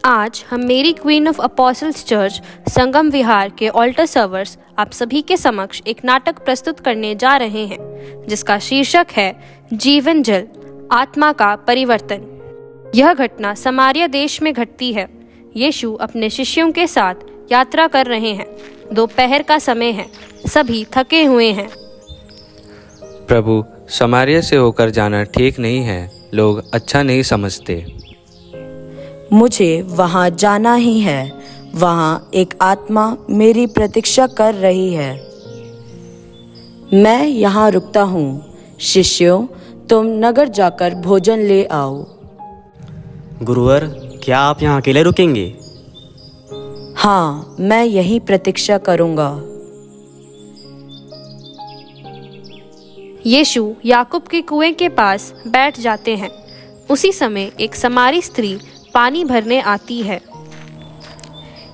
आज हम मेरी क्वीन ऑफ अपोस्टल्स चर्च संगम विहार के ऑल्टर सर्वर्स आप सभी के समक्ष एक नाटक प्रस्तुत करने जा रहे हैं जिसका शीर्षक है जीवन जल आत्मा का परिवर्तन। यह घटना समारिया देश में घटती है। यीशु अपने शिष्यों के साथ यात्रा कर रहे हैं। दोपहर का समय है, सभी थके हुए हैं। प्रभु, समारिया से होकर जाना ठीक नहीं है। लोग अच्छा नहीं समझते। मुझे वहाँ जाना ही है। वहाँ एक आत्मा मेरी प्रतीक्षा कर रही है। मैं यहाँ रुकता हूँ। शिष्यों, तुम नगर जाकर भोजन ले आओ। गुरुवर, क्या आप यहाँ अकेले रुकेंगे? हाँ, मैं यही प्रतीक्षा करूँगा। यीशु याकूब के कुएं के पास बैठ जाते हैं। उसी समय एक समारी स्त्री पानी भरने आती है।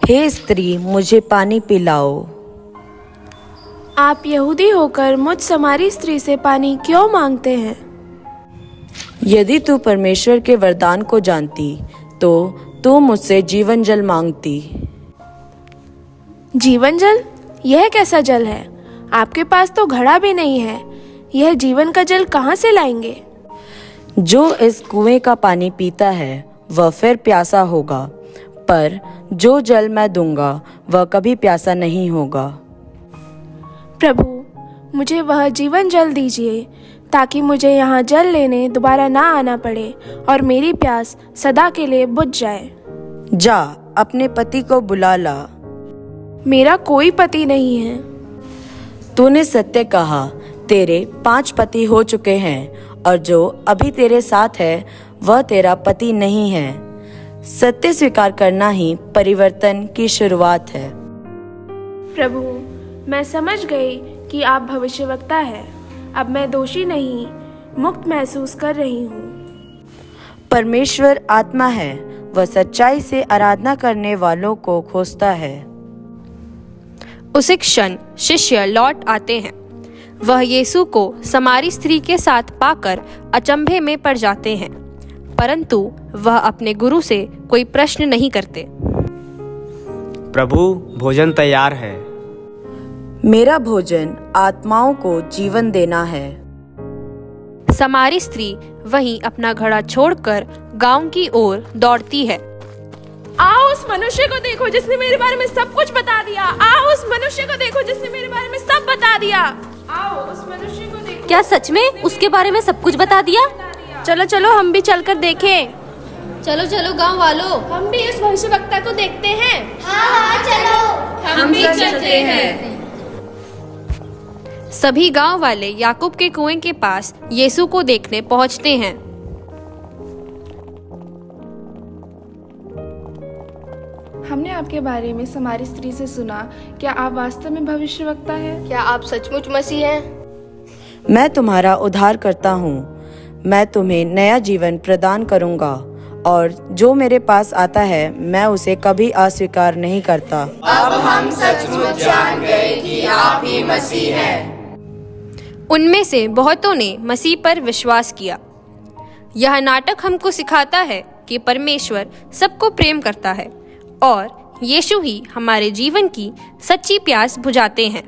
हे स्त्री, मुझे पानी पिलाओ। आप यहूदी होकर मुझ समारी स्त्री से पानी क्यों मांगते हैं? यदि तू परमेश्वर के वरदान को जानती तो तू मुझसे जीवन जल मांगती। जीवन जल? यह कैसा जल है? आपके पास तो घड़ा भी नहीं है। यह जीवन का जल कहाँ से लाएंगे? जो इस कुएं का पानी पीता है वह फिर प्यासा होगा, पर जो जल मैं दूंगा वह कभी प्यासा नहीं होगा। प्रभु, मुझे वह जीवन जल दीजिए ताकि मुझे यहाँ जल लेने दोबारा ना आना पड़े और मेरी प्यास सदा के लिए बुझ जाए। जा, अपने पति को बुला ला। मेरा कोई पति नहीं है। तूने सत्य कहा। तेरे 5 पति हो चुके हैं और जो अभी तेरे साथ है वह तेरा पति नहीं है। सत्य स्वीकार करना ही परिवर्तन की शुरुआत है। प्रभु, मैं समझ गई कि आप भविष्यवक्ता है। अब मैं दोषी नहीं, मुक्त महसूस कर रही हूँ। परमेश्वर आत्मा है। वह सच्चाई से आराधना करने वालों को खोजता है। उसी क्षण शिष्य लौट आते हैं। वह यीशु को समारी स्त्री के साथ पाकर अचंभे में पड़ जाते हैं, परंतु वह अपने गुरु से कोई प्रश्न नहीं करते। प्रभु, भोजन तैयार है। मेरा भोजन आत्माओं को जीवन देना है। समारी स्त्री वहीं अपना घड़ा छोड़कर गांव की ओर दौड़ती है। आओ उस मनुष्य को देखो जिसने मेरे बारे में सब कुछ बता दिया। आओ उस मनुष्य को देखो जिसने मेरे बारे में सब बता दिया। आओ उस मनुष्य को देखो। क्या सच में उसके बारे में सब कुछ बता दिया? चलो चलो, हम भी चलकर देखें। चलो चलो गांव वालों, हम भी इस भविष्यवक्ता को देखते हैं। हाँ चलो, हम भी चलते हैं। सभी गांव वाले याकूब के कुएं के पास यीशु को देखने पहुंचते हैं। हमने आपके बारे में समारी स्त्री से सुना। क्या आप वास्तव में भविष्यवक्ता हैं? क्या आप सचमुच मसीह हैं? मैं तुम्हारा उद्धार करता हूँ। मैं तुम्हें नया जीवन प्रदान करूँगा और जो मेरे पास आता है मैं उसे कभी अस्वीकार नहीं करता। अब हम सचमुच जान गए कि आप ही मसीह हैं। उनमें से बहुतों ने मसीह पर विश्वास किया। यह नाटक हमको सिखाता है कि परमेश्वर सबको प्रेम करता है और यीशु ही हमारे जीवन की सच्ची प्यास बुझाते हैं।